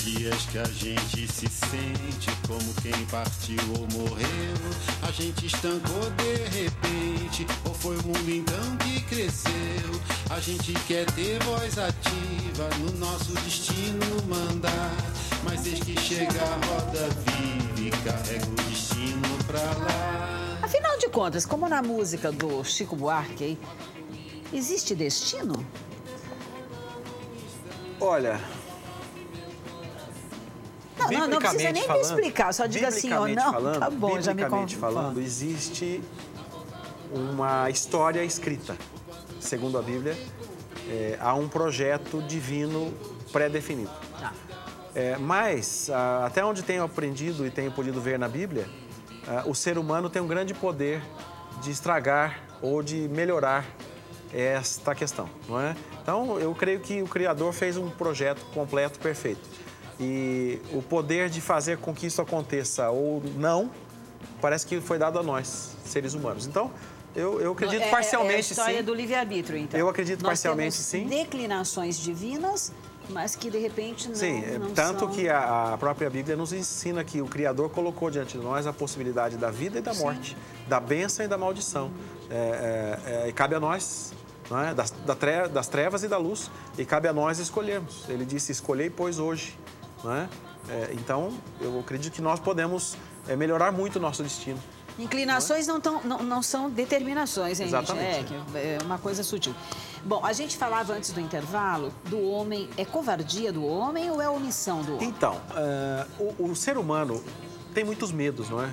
dias que a gente se sente como quem partiu ou morreu. A gente estancou de repente, ou foi o mundo então que cresceu? A gente quer ter voz ativa, no nosso destino mandar. Mas eis que chega a roda vive e carrega o destino pra lá. Afinal de contas, como na música do Chico Buarque, existe destino? Olha... Não precisa nem me explicar, só diga assim ou não, falando, tá bom, já me biblicamente falando, existe uma história escrita. Segundo a Bíblia, há um projeto divino pré-definido. Tá. Mas, até onde tenho aprendido e tenho podido ver na Bíblia, o ser humano tem um grande poder de estragar ou de melhorar esta questão, não é? Então, eu creio que o Criador fez um projeto completo, perfeito. E o poder de fazer com que isso aconteça ou não, parece que foi dado a nós, seres humanos. Então, eu acredito parcialmente, sim. É a história do livre-arbítrio, então. Eu acredito nós parcialmente, temos sim. Declinações divinas, mas que, de repente, não Sim, não tanto são... que a própria Bíblia nos ensina que o Criador colocou diante de nós a possibilidade da vida e da morte, da bênção e da maldição. E cabe a nós... Não é? Das trevas e da luz, e cabe a nós escolhermos. Ele disse, escolhei, pois, hoje. Não é? Então, eu acredito que nós podemos melhorar muito o nosso destino. Inclinações não são determinações, hein, exatamente. gente? É uma coisa sutil. Bom, a gente falava antes do intervalo do homem. É covardia do homem ou é omissão do homem? Então, o ser humano tem muitos medos, não é?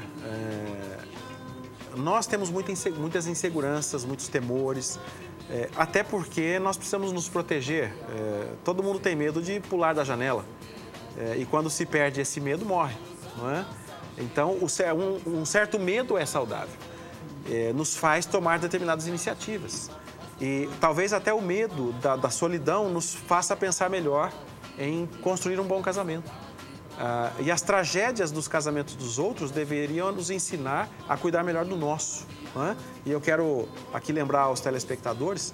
Nós temos muitas inseguranças, muitos temores, até porque nós precisamos nos proteger. Todo mundo tem medo de pular da janela. E quando se perde esse medo, morre, não é? Então, um certo medo é saudável. Nos faz tomar determinadas iniciativas. E talvez até o medo da solidão nos faça pensar melhor em construir um bom casamento. E as tragédias dos casamentos dos outros deveriam nos ensinar a cuidar melhor do nosso. Não é? E eu quero aqui lembrar aos telespectadores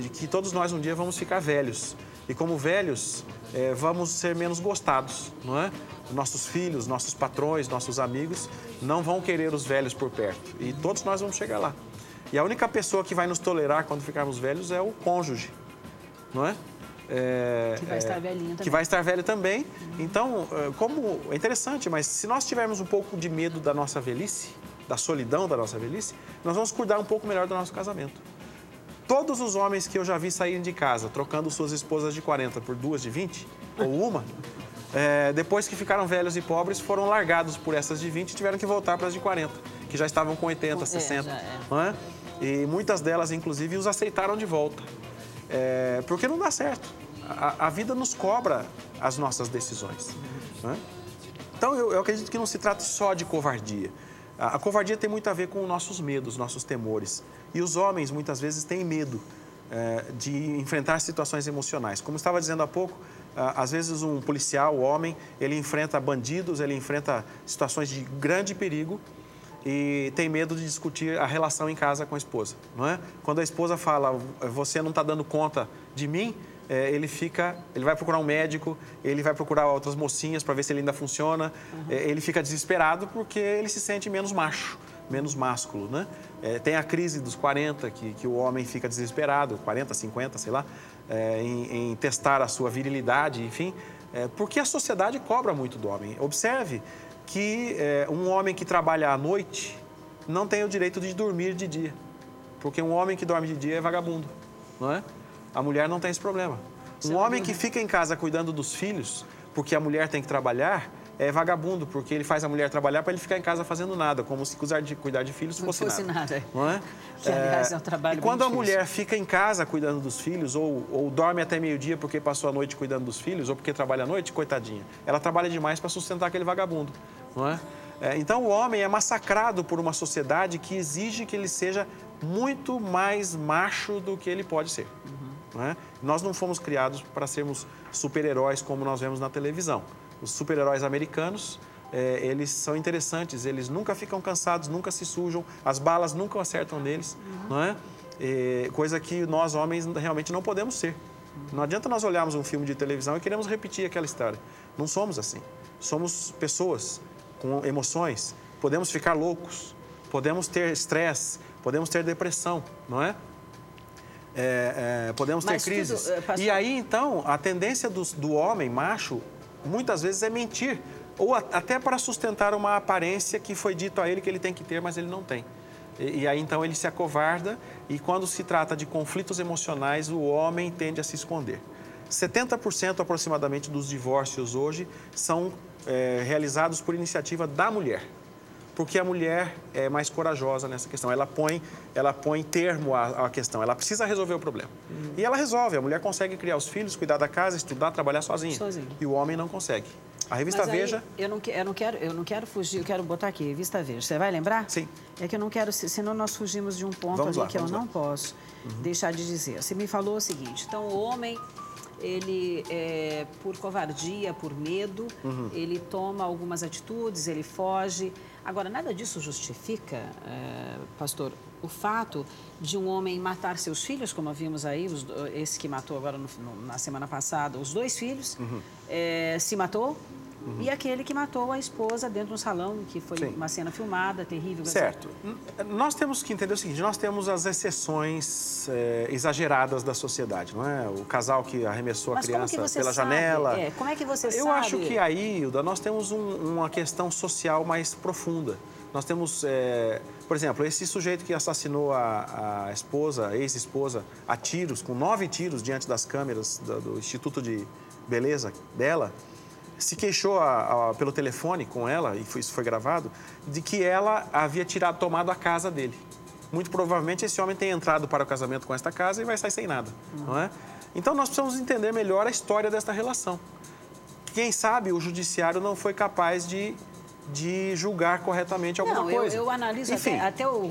de que todos nós um dia vamos ficar velhos. E como velhos, vamos ser menos gostados, não é? Nossos filhos, nossos patrões, nossos amigos não vão querer os velhos por perto. E todos nós vamos chegar lá. E a única pessoa que vai nos tolerar quando ficarmos velhos é o cônjuge, não é? Que vai estar velhinho também. Que vai estar velho também. Então, como é interessante, mas se nós tivermos um pouco de medo da nossa velhice, da solidão da nossa velhice, nós vamos cuidar um pouco melhor do nosso casamento. Todos os homens que eu já vi saírem de casa, trocando suas esposas de 40 por duas de 20, ou uma, depois que ficaram velhos e pobres, foram largados por essas de 20 e tiveram que voltar para as de 40, que já estavam com 80, 60. Não é? E muitas delas, inclusive, os aceitaram de volta. Porque não dá certo. A vida nos cobra as nossas decisões. Não é? Então, eu acredito que não se trata só de covardia. A covardia tem muito a ver com nossos medos, nossos temores. E os homens, muitas vezes, têm medo de enfrentar situações emocionais. Como eu estava dizendo há pouco, às vezes um policial, homem, ele enfrenta bandidos, ele enfrenta situações de grande perigo e tem medo de discutir a relação em casa com a esposa, não é? Quando a esposa fala, você não está dando conta de mim, ele vai procurar um médico, ele vai procurar outras mocinhas para ver se ele ainda funciona, ele fica desesperado porque ele se sente menos macho, menos másculo, né? Tem a crise dos 40, que o homem fica desesperado, 40, 50, sei lá, em testar a sua virilidade, enfim, porque a sociedade cobra muito do homem. Observe que um homem que trabalha à noite não tem o direito de dormir de dia, porque um homem que dorme de dia é vagabundo, não é? A mulher não tem esse problema. Um homem que fica em casa cuidando dos filhos, porque a mulher tem que trabalhar, é vagabundo, porque ele faz a mulher trabalhar para ele ficar em casa fazendo nada, como se cuidar de filhos fosse nada. Não é? Que, aliás, é um trabalho e quando bem a difícil. mulher fica em casa cuidando dos filhos, ou dorme até meio-dia porque passou a noite cuidando dos filhos, ou porque trabalha à noite, coitadinha, ela trabalha demais para sustentar aquele vagabundo, não é? Então, o homem é massacrado por uma sociedade que exige que ele seja muito mais macho do que ele pode ser. Não é? Nós não fomos criados para sermos super-heróis como nós vemos na televisão. Os super-heróis americanos, eles são interessantes, eles nunca ficam cansados, nunca se sujam, as balas nunca acertam neles, não é? Coisa que nós, homens, realmente não podemos ser. Não adianta nós olharmos um filme de televisão e queremos repetir aquela história. Não somos assim. Somos pessoas com emoções, podemos ficar loucos, podemos ter estresse, podemos ter depressão, não é? Podemos ter crises. E aí, então, a tendência do homem macho, muitas vezes, é mentir. Ou até para sustentar uma aparência que foi dito a ele que ele tem que ter, mas ele não tem. E aí, então, ele se acovarda e, quando se trata de conflitos emocionais, o homem tende a se esconder. 70% aproximadamente dos divórcios hoje são realizados por iniciativa da mulher. Porque a mulher é mais corajosa nessa questão. Ela põe termo à questão. Ela precisa resolver o problema. E ela resolve. A mulher consegue criar os filhos, cuidar da casa, estudar, trabalhar sozinha. E o homem não consegue. A revista Veja... Eu não quero fugir, eu quero botar aqui, revista Veja. Você vai lembrar? Sim. É que eu não quero, senão nós fugimos de um ponto que eu não posso deixar de dizer. Você me falou o seguinte, então o homem... Ele, por covardia, por medo, ele toma algumas atitudes, ele foge. Agora, nada disso justifica, pastor, o fato de um homem matar seus filhos, como vimos aí, esse que matou agora na semana passada, os 2 filhos, se matou. E aquele que matou a esposa dentro de um salão, que foi uma cena filmada, terrível. Certo. Nós temos que entender o seguinte, nós temos as exceções exageradas da sociedade, não é? O casal que arremessou a criança pela janela. Como é que você sabe? Eu acho que aí, Hilda, nós temos uma questão social mais profunda. Nós temos, por exemplo, esse sujeito que assassinou a esposa, a ex-esposa, a tiros, com 9 tiros diante das câmeras do Instituto de Beleza dela, se queixou pelo telefone com ela, e isso foi gravado, de que ela havia tomado a casa dele. Muito provavelmente esse homem tem entrado para o casamento com esta casa e vai sair sem nada, não é? Então nós precisamos entender melhor a história desta relação. Quem sabe o judiciário não foi capaz de julgar corretamente alguma coisa. Eu analiso até o